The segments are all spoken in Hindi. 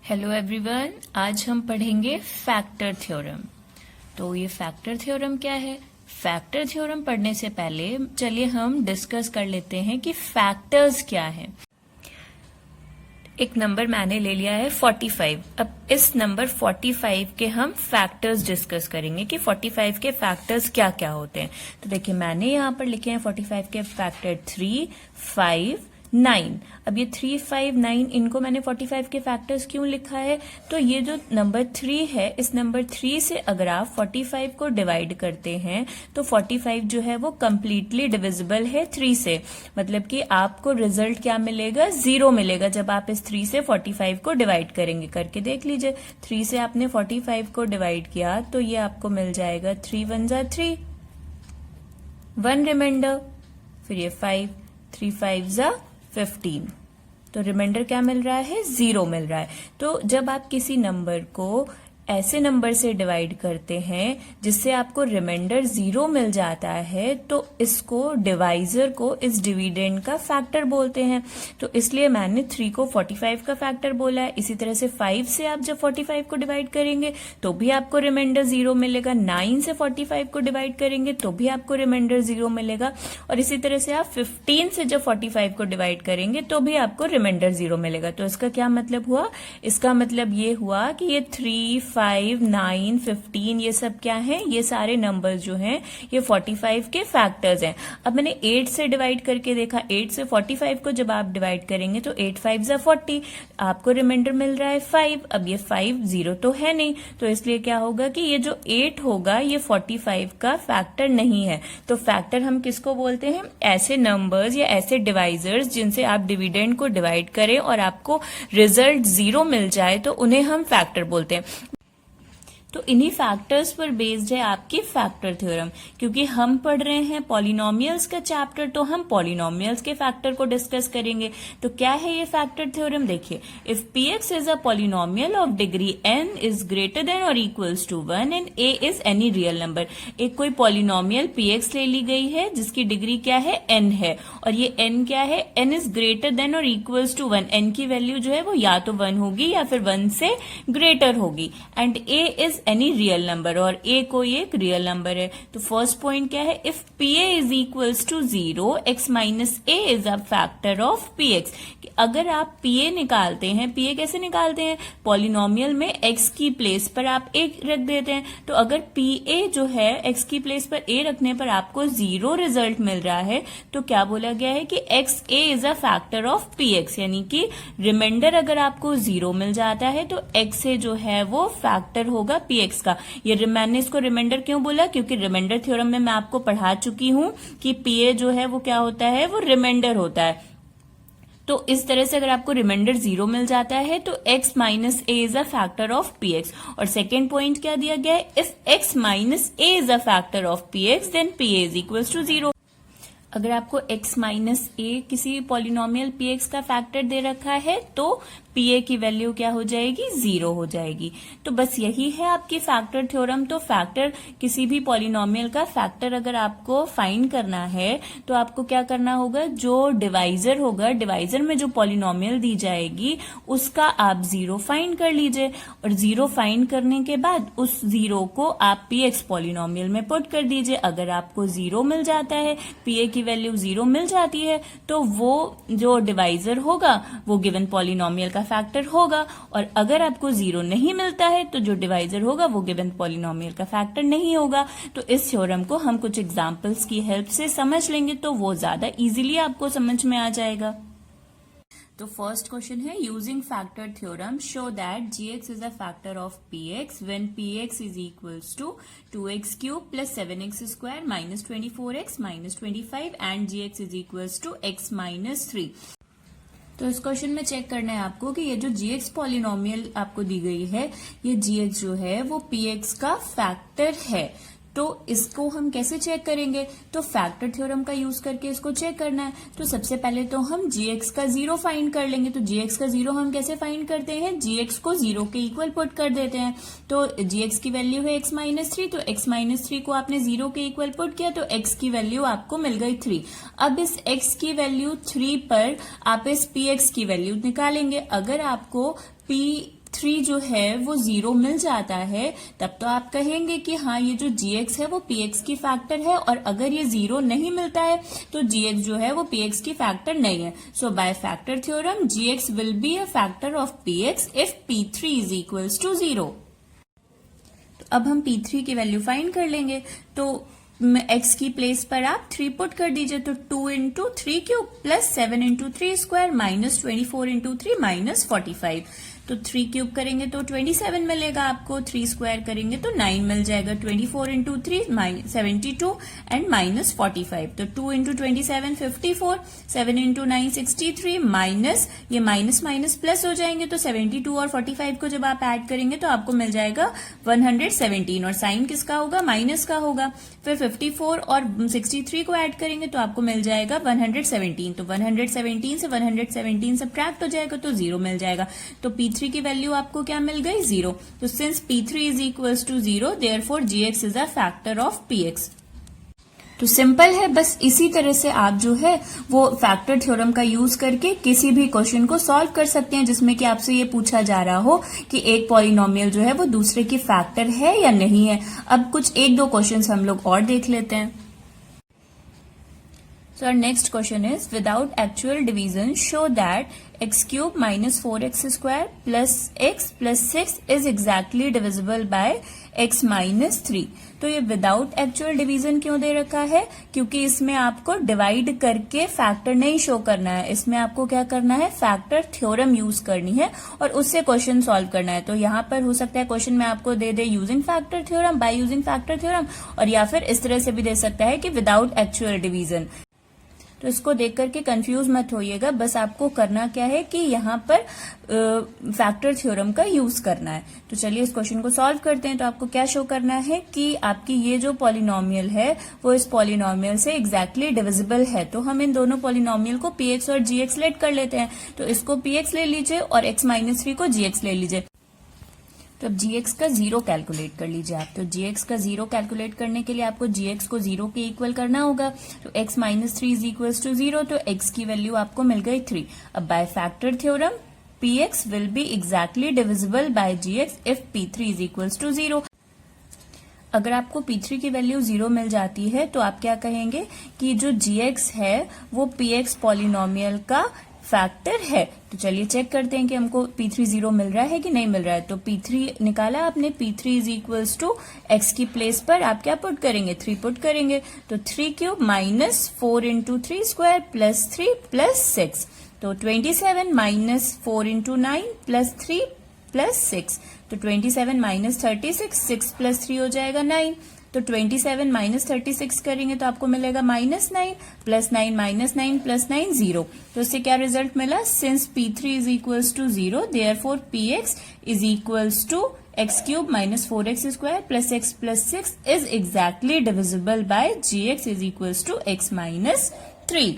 हेलो एवरीवन, आज हम पढ़ेंगे फैक्टर थ्योरम। तो ये फैक्टर थ्योरम क्या है? फैक्टर थ्योरम पढ़ने से पहले चलिए हम डिस्कस कर लेते हैं कि फैक्टर्स क्या है। एक नंबर मैंने ले लिया है 45। अब इस नंबर 45 के हम फैक्टर्स डिस्कस करेंगे कि 45 के फैक्टर्स क्या क्या होते हैं। तो देखिए मैंने यहाँ पर लिखे हैं 45 के फैक्टर 3, 5, 9। अब ये 3, 5, 9 इनको मैंने 45 के फैक्टर्स क्यों लिखा है? तो ये जो नंबर 3 है, इस नंबर 3 से अगर आप 45 को डिवाइड करते हैं तो 45 जो है वो कंप्लीटली डिविजिबल है 3 से। मतलब कि आपको रिजल्ट क्या मिलेगा? 0 मिलेगा जब आप इस 3 से 45 को डिवाइड करेंगे। करके देख लीजिए, 3 से आपने 45 को डिवाइड किया तो ये आपको मिल जाएगा 3 1 जा 3, 1 रिमाइंडर, फिर ये 5, 3 5 जा 15। तो रिमाइंडर क्या मिल रहा है? 0 मिल रहा है। तो जब आप किसी नंबर को ऐसे नंबर से डिवाइड करते हैं जिससे आपको रिमाइंडर 0 मिल जाता है तो इसको डिवाइजर को, इस डिविडेंड का फैक्टर बोलते हैं। तो इसलिए मैंने 3 को 45 का फैक्टर बोला है। इसी तरह से 5 से आप जब 45 को डिवाइड करेंगे तो भी आपको रिमाइंडर 0 मिलेगा। 9 से 45 को डिवाइड करेंगे तो भी आपको रिमाइंडर 0 मिलेगा। और इसी तरह से आप 15 से जब 45 को डिवाइड करेंगे तो भी आपको रिमाइंडर 0 मिलेगा। तो इसका क्या मतलब हुआ? इसका मतलब ये हुआ कि ये 3, 5, 9, 15 ये सब क्या है? ये सारे नंबर्स जो हैं ये 45 के फैक्टर्स हैं। अब मैंने 8 से डिवाइड करके देखा। 8 से 45 को जब आप डिवाइड करेंगे तो 8 5 जा 40, आपको रिमाइंडर मिल रहा है 5। अब ये 5 0 तो है नहीं, तो इसलिए क्या होगा कि ये जो 8 होगा ये 45 का फैक्टर नहीं है। तो फैक्टर हम किसको बोलते हैं? ऐसे नंबर्स या ऐसे डिवाइजर्स जिनसे आप डिविडेंड को डिवाइड करें और आपको रिजल्ट 0 मिल जाए तो उन्हें हम फैक्टर बोलते हैं। तो इन्हीं फैक्टर्स पर बेस्ड है आपकी फैक्टर थ्योरम। क्योंकि हम पढ़ रहे हैं पॉलिनोमियल्स का चैप्टर, तो हम पॉलिनोमियल्स के फैक्टर को डिस्कस करेंगे। तो क्या है ये फैक्टर थ्योरम? देखिए, if px is a polynomial of degree n is greater than और equals to 1 and a is any real number. एक कोई पॉलिनोमियल px ले ली गई है जिसकी डिग्री क्या है? n है, और ये n क्या है? n इज ग्रेटर देन और इक्वल्स टू 1। n की वैल्यू जो है वो या तो 1 होगी या फिर 1 से ग्रेटर होगी। And a is any real number, और a कोई एक रियल नंबर है। तो फर्स्ट पॉइंट क्या है? If pa is equals to 0, x minus a is a factor of px। अगर आप pa निकालते हैं, pa कैसे निकालते हैं? पॉलिनोमियल में x की प्लेस पर आप a रख देते हैं। तो अगर pa जो है x की प्लेस पर a रखने पर आपको 0 रिजल्ट मिल रहा है तो क्या बोला गया है कि xa is a factor of px। यानी कि रिमाइंडर अगर आपको 0 मिल जाता है तो xa जो है वो फैक्टर होगा px का। ये मैंने इसको रिमाइंडर क्यों बोला? क्योंकि रिमाइंडर थ्योरम में मैं आपको पढ़ा चुकी हूं कि pa जो है वो क्या होता है? वो रिमाइंडर होता है। तो इस तरह से अगर आपको रिमाइंडर 0 मिल जाता है तो x minus a is a factor of px। और सेकेंड पॉइंट क्या दिया गया है? If x minus a is a factor of px then pa is equals to 0। अगर आपको x माइनस a किसी पॉलिनोमियल px का फैक्टर दे रखा है तो pa की वैल्यू क्या हो जाएगी? 0 हो जाएगी। तो बस यही है आपकी फैक्टर थ्योरम। तो फैक्टर, किसी भी पॉलिनोमियल का फैक्टर अगर आपको फाइंड करना है तो आपको क्या करना होगा? जो डिवाइजर होगा, डिवाइजर में जो पॉलिनोमियल दी जाएगी उसका आप 0 फाइंड कर लीजिए, और 0 फाइंड करने के बाद उस 0 को आप px पॉलिनोमियल में पुट कर दीजिए। अगर आपको 0 मिल जाता है, pa की वैल्यू 0 मिल जाती है, तो वो जो डिवाइजर होगा वो गिवन पॉलिनोमियल का फैक्टर होगा। और अगर आपको 0 नहीं मिलता है तो जो डिवाइजर होगा वो गिवन पॉलिनोमियल का फैक्टर नहीं होगा। तो इस थ्योरम को हम कुछ एग्जांपल्स की हेल्प से समझ लेंगे तो वो ज्यादा इजीली आपको समझ में आ जाएगा। तो फर्स्ट क्वेश्चन है, using factor theorem show that gx is a factor of px when px is equals to 2x cube plus 7x square minus 24x minus 25 and gx is equals to x minus 3। तो इस क्वेश्चन में चेक करना है आपको कि ये जो gx पॉलिनोमियल आपको दी गई है, ये gx जो है वो px का फैक्टर है। तो इसको हम कैसे चेक करेंगे? तो फैक्टर थ्योरम का यूज करके इसको चेक करना है। तो सबसे पहले तो हम gx का 0 फाइंड कर लेंगे। तो gx का 0 हम कैसे फाइंड करते हैं? gx को 0 के इक्वल पुट कर देते हैं। तो gx की वैल्यू है x माइनस 3, तो x माइनस 3 को आपने 0 के इक्वल पुट किया तो x की वैल्यू आपको मिल गई 3। अब इस x की वैल्यू 3 पर आप इस px की वैल्यू निकालेंगे। अगर आपको p 3 जो है वो 0 मिल जाता है, तब तो आप कहेंगे कि हाँ ये जो gx है वो px की फैक्टर है, और अगर ये 0 नहीं मिलता है तो gx जो है वो px की फैक्टर नहीं है. So by factor theorem gx will be a factor of px if p3 is equals to 0. तो अब हम p3 की वैल्यू फाइंड कर लेंगे. तो x की प्लेस पर आप 3 पुट कर दीजिए, तो 2 into 3 cube plus 7 into 3 square minus 24 into 3 minus 45. तो 3 क्यूब करेंगे तो 27 मिलेगा आपको, 3 स्क्वायर करेंगे तो 9 मिल जाएगा. 24 इंटू 3 72 एंड माइनस 45. तो 2 इंटू 27 54, 7 इंटू 9 63 माइनस ये माइनस माइनस प्लस हो जाएंगे, तो 72 और 45 को जब आप ऐड करेंगे तो आपको मिल जाएगा 117, और साइन किसका होगा, माइनस का होगा. फिर 54 और 63 को ऐड करेंगे तो आपको मिल जाएगा 117. तो 117 से 117 सब्ट्रैक्ट हो जाएगा तो 0 मिल जाएगा. तो P3 की वैल्यू आपको क्या मिल गई, 0. तो since P3 is equals to 0, therefore GX is a factor of PX. तो सिंपल है, बस इसी तरह से आप जो है वो फैक्टर थ्योरम का यूज करके किसी भी क्वेश्चन को सॉल्व कर सकते हैं जिसमें कि आपसे ये पूछा जा रहा हो कि एक पॉलिनोमियल जो है वो दूसरे की फैक्टर है या नहीं है. अब कुछ एक दो क्वेश्चंस हम लोग और देख लेते हैं. So our next question is, without actual division, show that x cube minus 4x square plus x plus 6 is exactly divisible by x minus 3. तो ये विदाउट एक्चुअल डिवीजन क्यों दे रखा है, क्योंकि इसमें आपको डिवाइड करके फैक्टर नहीं शो करना है, इसमें आपको क्या करना है, फैक्टर थ्योरम यूज करनी है और उससे क्वेश्चन सॉल्व करना है. तो यहाँ पर हो सकता है क्वेश्चन में आपको दे दे using factor theorem, by using factor theorem, और या फिर इस तरह से भी दे सकता है कि विदाउट एक्चुअल डिवीजन. तो इसको देख करके कंफ्यूज मत होइएगा, बस आपको करना क्या है कि यहाँ पर फैक्टर थ्योरम का यूज करना है. तो चलिए इस क्वेश्चन को सॉल्व करते हैं. तो आपको क्या शो करना है कि आपकी ये जो पॉलिनोमियल है वो इस पॉलिनोमियल से एग्जैक्टली डिविजिबल है. तो हम इन दोनों पॉलिनोमियल को px और gx लेट कर लेते हैं. तो इसको px ले लीजिए और x माइनस 3 को gx ले लीजिए. तो अब gx का 0 कैलकुलेट कर लीजिए आप. तो gx का 0 कैलकुलेट करने के लिए आपको gx को 0 के इक्वल करना होगा. तो x minus 3 is equal to 0, तो x की वैल्यू आपको मिल गई 3. अब by factor theorem px will be exactly divisible by gx if p3 is equal to 0. अगर आपको P3 की वैल्यू 0 मिल जाती है तो आप क्या कहेंगे कि जो gx है वो px पॉलिनोमियल का फैक्टर है. तो चलिए चेक करते हैं कि हमको P3 0 मिल रहा है कि नहीं मिल रहा है. तो P3 निकाला आपने, P3 is equals to x की प्लेस पर आप क्या पुट करेंगे, 3 पुट करेंगे. तो 3 cube minus 4 into 3 square plus 3 plus 6. तो 27 माइनस 4 इंटू 9 प्लस 3 प्लस 6. तो 27 माइनस 36, 6 प्लस 3 हो जाएगा 9. तो 27 माइनस 36 करेंगे तो आपको मिलेगा माइनस 9 प्लस 9 माइनस 9 प्लस 9 0. तो इससे क्या रिजल्ट मिला, since P3 is equals to 0, therefore PX is equals to x cube minus 4x square plus x plus 6 is exactly divisible by gx is equals to x minus 3.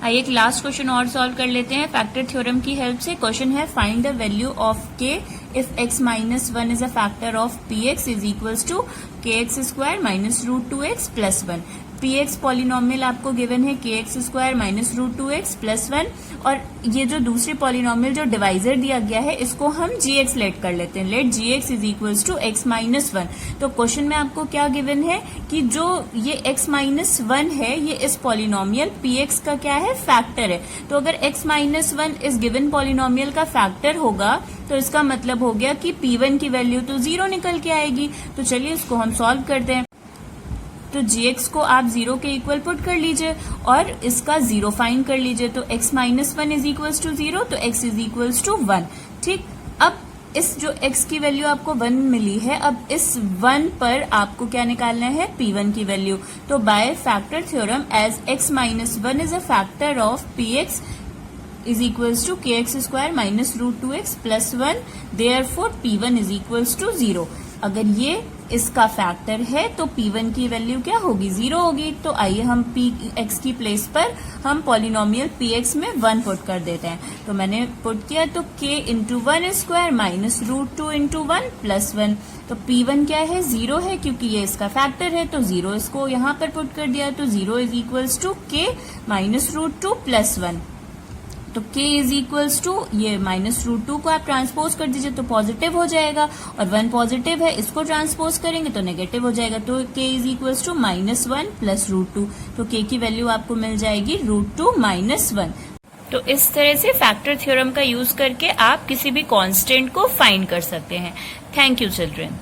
आइए एक लास्ट क्वेश्चन और सॉल्व कर लेते हैं फैक्टर थ्योरम की हेल्प से. क्वेश्चन है, find the value of k if x minus 1 is a factor of px is equals to kx square minus root 2x plus 1. px polynomial आपको गिवन है kx square minus root 2x plus 1, और ये जो दूसरी पॉलिनोमियल जो डिवाइजर दिया गया है इसको हम gx लेट कर लेते हैं. Let gx is equals to x minus 1. तो क्वेश्चन में आपको क्या गिवन है कि जो ये x माइनस 1 है ये इस पॉलिनोमियल px का क्या है, फैक्टर है. तो अगर x माइनस 1 इस गिवन पॉलिनोमियल का फैक्टर होगा तो इसका मतलब हो गया कि p1 की वैल्यू तो 0 निकल के आएगी. तो चलिए इसको हम सॉल्व करते हैं. तो gx को आप 0 के इक्वल पुट कर लीजिए और इसका 0 फाइंड कर लीजिए. तो x minus 1 is equals to 0, तो x इज इक्वल्स टू 1. ठीक, अब इस जो x की वैल्यू आपको 1 मिली है, अब इस 1 पर आपको क्या निकालना है, p1 की वैल्यू. तो by factor theorem as x minus 1 is a factor of px is equals to kx square minus root 2x plus 1, therefore p1 is equals to 0. अगर ये इसका फैक्टर है तो p1 की वैल्यू क्या होगी, 0 होगी. तो आइए हम px की प्लेस पर हम पॉलिनोमियल px में 1 पुट कर देते हैं. तो मैंने पुट किया, तो k into 1 square minus root 2 into 1 plus 1. तो p1 क्या है, 0 है क्योंकि ये इसका फैक्टर है. तो 0 इसको यहाँ पर पुट कर दिया. तो 0 is equals to k minus root 2 plus 1. तो k इज इक्वल्स टू ये -√2 को आप ट्रांसपोज कर दीजिए तो पॉजिटिव हो जाएगा, और 1 पॉजिटिव है, इसको ट्रांसपोज करेंगे तो नेगेटिव हो जाएगा। तो k is equals to -1 plus √2, तो k की वैल्यू आपको मिल जाएगी √2 -1। तो इस तरह से फैक्टर थ्योरम का यूज करके आप किसी भी कांस्टेंट को फाइंड कर सकते हैं। Thank you children.